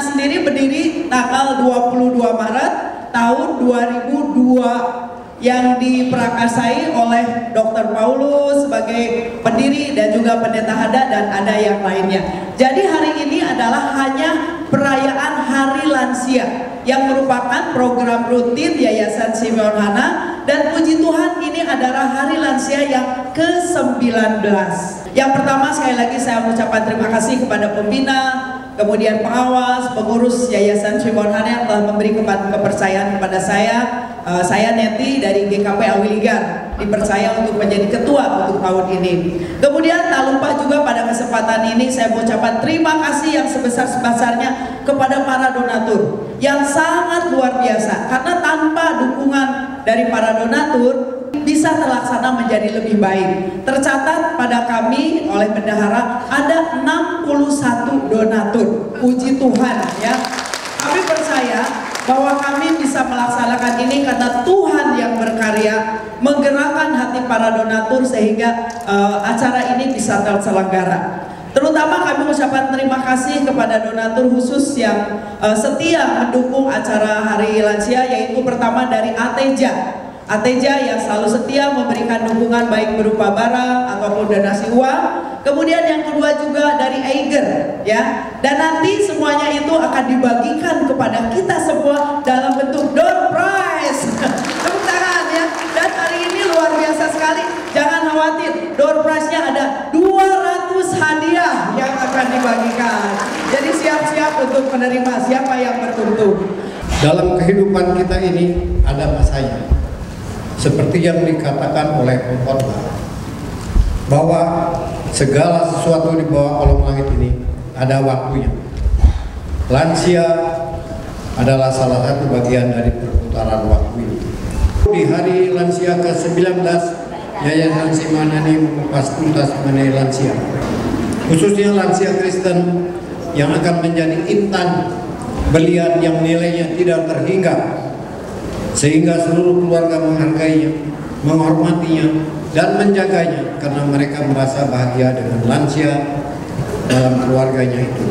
sendiri berdiri tanggal 22 Maret tahun 2002 yang diprakarsai oleh Dr. Paulus sebagai pendiri dan juga pendeta Hada dan ada yang lainnya. Jadi hari ini adalah hanya perayaan Hari Lansia yang merupakan program rutin Yayasan Simeon Hana, dan puji Tuhan ini adalah Hari Lansia yang ke-19. Yang pertama sekali lagi saya mengucapkan terima kasih kepada pembina, kemudian pengawas, pengurus Yayasan Simeon Hana yang telah memberi kepercayaan kepada saya. Saya Neti dari GKP Awiligar dipercaya untuk menjadi ketua untuk tahun ini. Kemudian tak lupa juga pada kesempatan ini saya mengucapkan terima kasih yang sebesar-besarnya kepada para donatur yang sangat luar biasa, karena tanpa dukungan dari para donatur bisa terlaksana menjadi lebih baik. Tercatat pada kami oleh bendahara ada 61 donatur. Puji Tuhan ya. Kami percaya bahwa kami bisa melaksanakan ini karena Tuhan yang berkarya menggerakkan hati para donatur sehingga acara ini bisa terselenggara. Terutama kami mengucapkan terima kasih kepada donatur khusus yang setia mendukung acara Hari Lansia, yaitu pertama dari Ateja yang selalu setia memberikan dukungan baik berupa barang ataupun donasi uang. Kemudian yang kedua juga dari Eiger ya. Dan nanti semuanya itu akan dibagikan kepada kita semua dalam bentuk door prize. Tepuk tangan ya. Dan hari ini luar biasa sekali. Jangan khawatir, door prize-nya ada 200 hadiah yang akan dibagikan. Jadi siap-siap untuk menerima siapa yang beruntung. Dalam kehidupan kita ini ada masanya. Seperti yang dikatakan oleh pengkhotbah, bahwa segala sesuatu di bawah kolong langit ini ada waktunya. Lansia adalah salah satu bagian dari perputaran waktu ini. Di hari Lansia ke-19, Yayasan Simeon Hana mengupas tuntas mengenai lansia, khususnya lansia Kristen yang akan menjadi intan belian yang nilainya tidak terhingga, sehingga seluruh keluarga menghargainya, menghormatinya, dan menjaganya karena mereka merasa bahagia dengan lansia dalam keluarganya itu.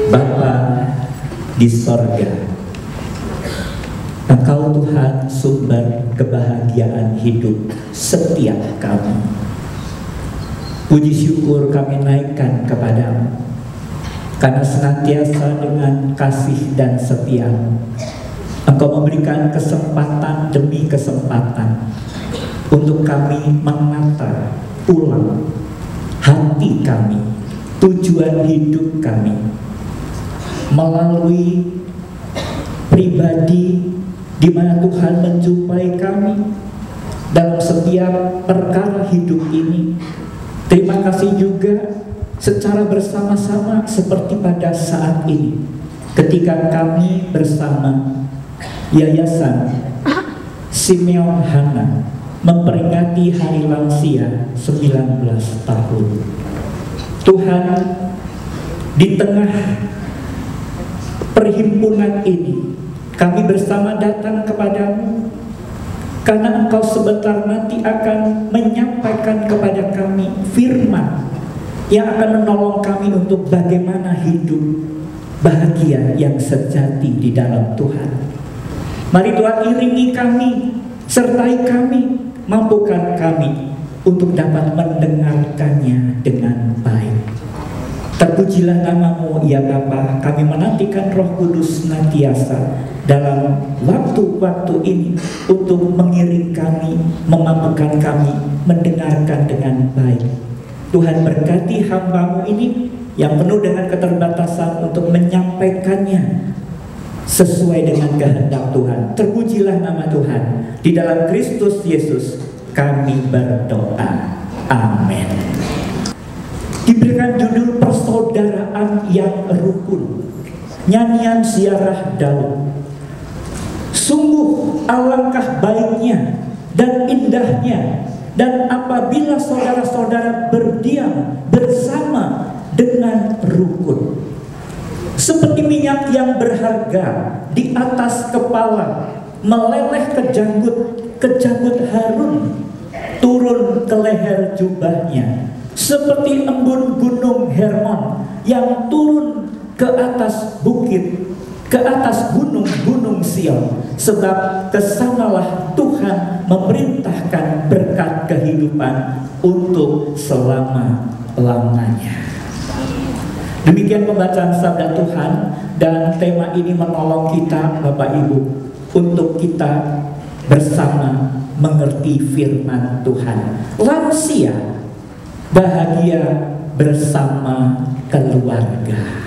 Bapa di sorga, Engkau Tuhan sumber kebahagiaan hidup setiap kami. Puji syukur kami naikkan kepadamu, karena senantiasa dengan kasih dan setia Engkau memberikan kesempatan demi kesempatan untuk kami menata ulang hati kami, tujuan hidup kami, melalui pribadi di mana Tuhan menjumpai kami dalam setiap perkara hidup ini. Terima kasih juga secara bersama-sama seperti pada saat ini ketika kami bersama Yayasan Simeon Hana memperingati Hari Lansia 19 tahun. Tuhan, di tengah perhimpunan ini kami bersama datang kepadamu karena Engkau sebentar nanti akan menyampaikan kepada kami firman yang akan menolong kami untuk bagaimana hidup bahagia yang sejati di dalam Tuhan. Mari Tuhan iringi kami, sertai kami, mampukan kami untuk dapat mendengarkannya dengan baik. Terpujilah namamu ya Bapa. Kami menantikan Roh Kudus senantiasa dalam waktu-waktu ini untuk mengiring kami, memampukan kami mendengarkan dengan baik. Tuhan berkati hamba-Mu ini yang penuh dengan keterbatasan untuk menyampaikannya sesuai dengan kehendak Tuhan. Terpujilah nama Tuhan. Di dalam Kristus Yesus kami berdoa. Amin. Diberikan judul persaudaraan yang rukun. Nyanyian Ziarah Daud. Sungguh alangkah baiknya dan indahnya dan apabila saudara-saudara berdiam bersama dengan rukun. Seperti minyak yang berharga di atas kepala meleleh ke janggut Harun turun ke leher jubahnya, seperti embun gunung Hermon yang turun ke atas bukit, ke atas gunung-gunung Sion, sebab kesanalah Tuhan memerintahkan berkat kehidupan untuk selama-lamanya. Demikian pembacaan sabda Tuhan, dan tema ini menolong kita Bapak Ibu untuk kita bersama mengerti firman Tuhan. Lansia bahagia bersama keluarga.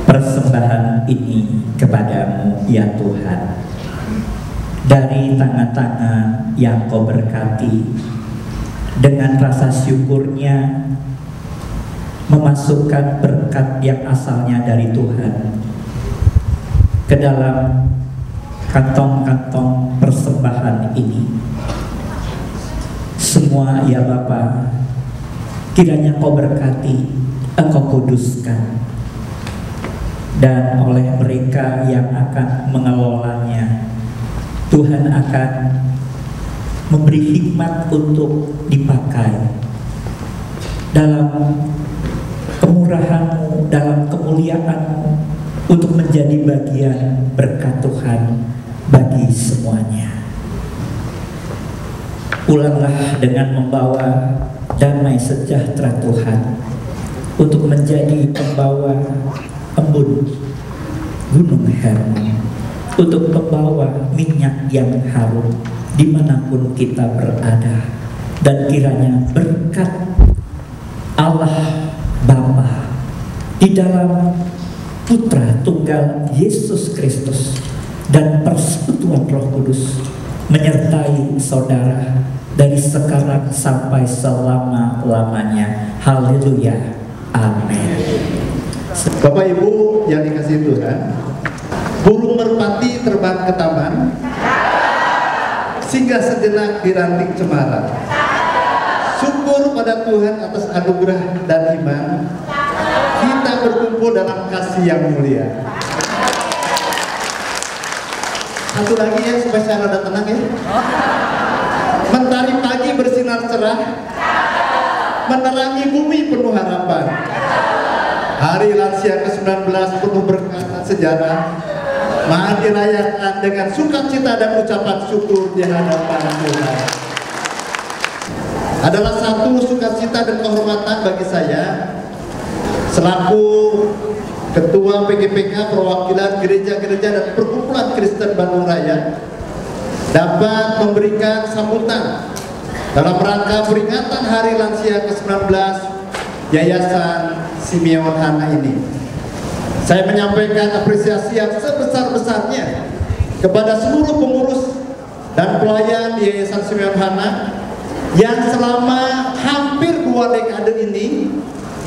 Persembahan ini kepadamu ya Tuhan, dari tangan-tangan yang Kau berkati, dengan rasa syukurnya memasukkan berkat yang asalnya dari Tuhan ke dalam kantong-kantong persembahan ini. Semua ya Bapa, kiranya Kau berkati, Engkau kuduskan, dan oleh mereka yang akan mengelolanya, Tuhan akan memberi hikmat untuk dipakai dalam kemurahan-Mu, dalam kemuliaan-Mu, untuk menjadi bagian berkat Tuhan bagi semuanya. Ulanglah dengan membawa damai sejahtera Tuhan untuk menjadi pembawa embun Gunung Hermon, untuk membawa minyak yang harum dimanapun kita berada, dan kiranya berkat Allah Bapa di dalam Putra Tunggal Yesus Kristus dan persekutuan Roh Kudus menyertai saudara dari sekarang sampai selama-lamanya. Haleluya. Amin. Bapak Ibu yang dikasihi Tuhan, burung merpati terbang ke taman, singgah sejenak di ranting cemara. Syukur pada Tuhan atas anugerah dan iman. Kita berkumpul dalam kasih yang mulia. Satu lagi ya, supaya saya rada tenang ya. Mentari pagi bersinar cerah, menerangi bumi penuh harapan. Hari lansia ke-19 penuh berkat dan sejarah. Mari dirayakan dengan sukacita dan ucapan syukur di hadapan Tuhan. Adalah satu sukacita dan kehormatan bagi saya selaku Ketua PGPK Perwakilan Gereja-Gereja dan Perkumpulan Kristen Bandung Raya dapat memberikan sambutan dalam rangka peringatan Hari Lansia ke-19 Yayasan Simeon Hana ini. Saya menyampaikan apresiasi yang sebesar-besarnya kepada seluruh pengurus dan pelayan di Yayasan Simeon Hana yang selama hampir 2 dekade ini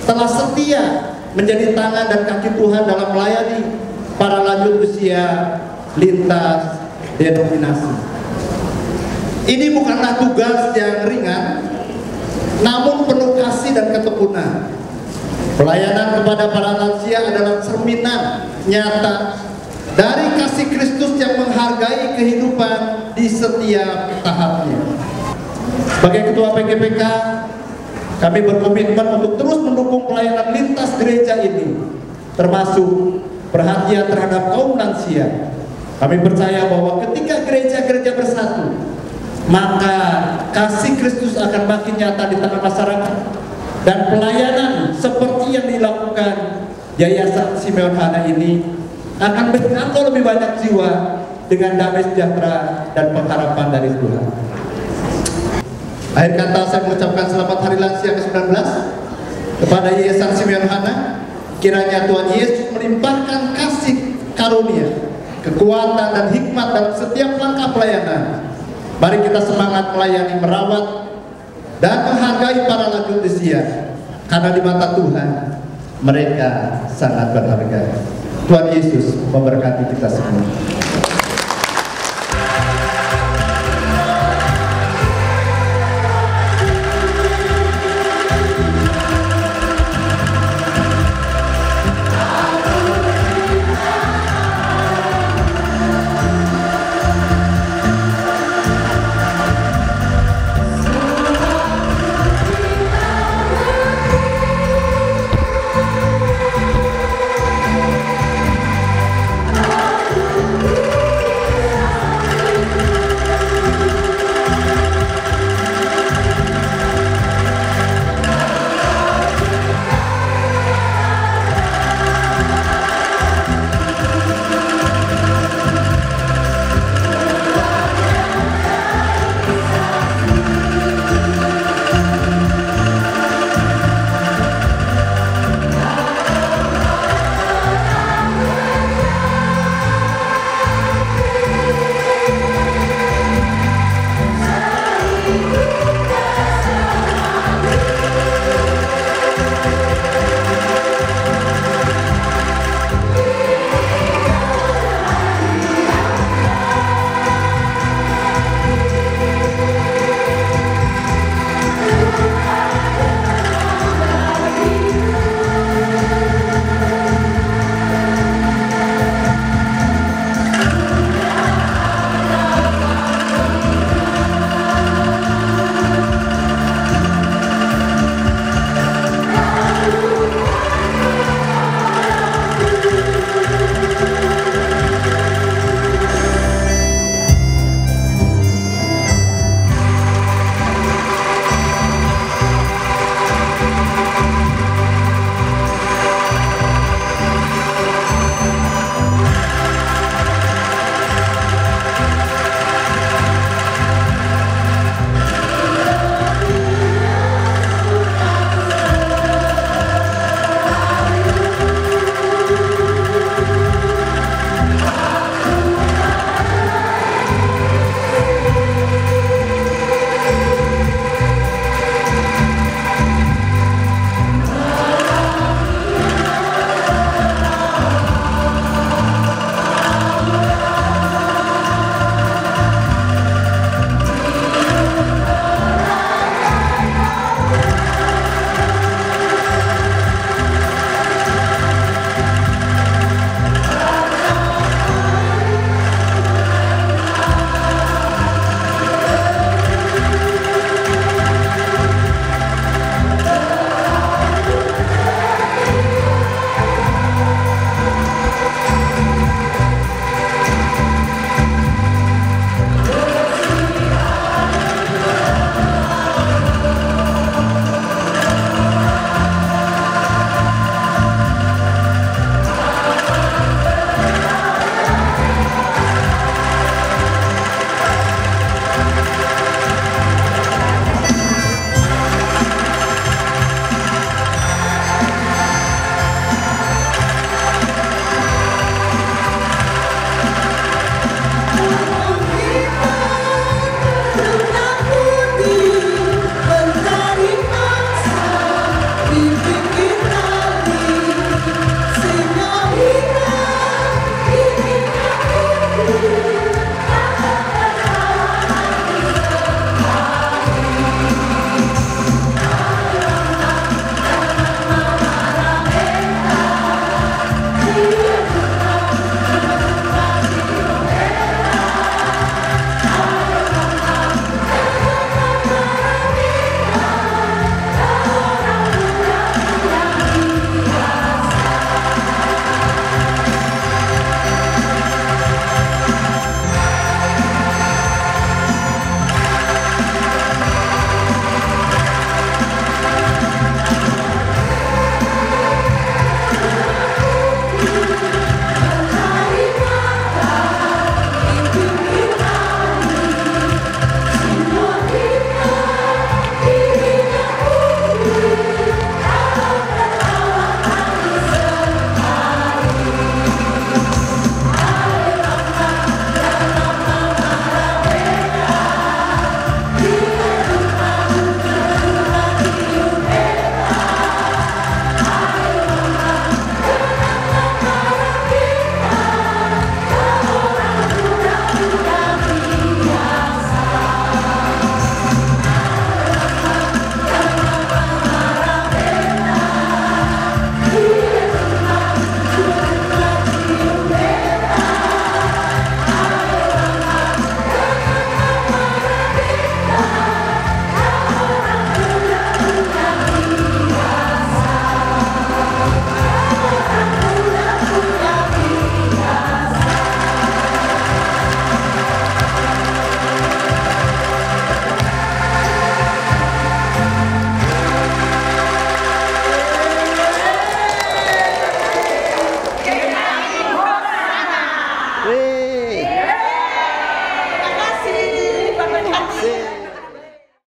telah setia menjadi tangan dan kaki Tuhan dalam melayani para lanjut usia lintas denominasi. Ini bukanlah tugas yang ringan, namun penuh kasih dan ketekunan. Pelayanan kepada para lansia adalah cerminan nyata dari kasih Kristus yang menghargai kehidupan di setiap tahapnya. Sebagai Ketua PGPK, kami berkomitmen untuk terus mendukung pelayanan lintas gereja ini, termasuk perhatian terhadap kaum lansia. Kami percaya bahwa ketika gereja-gereja bersatu, maka kasih Kristus akan makin nyata di tengah masyarakat, dan pelayanan seperti yang dilakukan Yayasan Simeon Hana ini akan menjangkau lebih banyak jiwa dengan damai sejahtera dan pengharapan dari Tuhan. Akhir kata saya mengucapkan selamat Hari Lansia ke-19 kepada Yayasan Simeon Hana. Kiranya Tuhan Yesus melimpahkan kasih karunia, kekuatan dan hikmat dalam setiap langkah pelayanan. Mari kita semangat melayani, merawat dan menghargai para lanjut usia, karena di mata Tuhan mereka sangat berharga. Tuhan Yesus memberkati kita semua.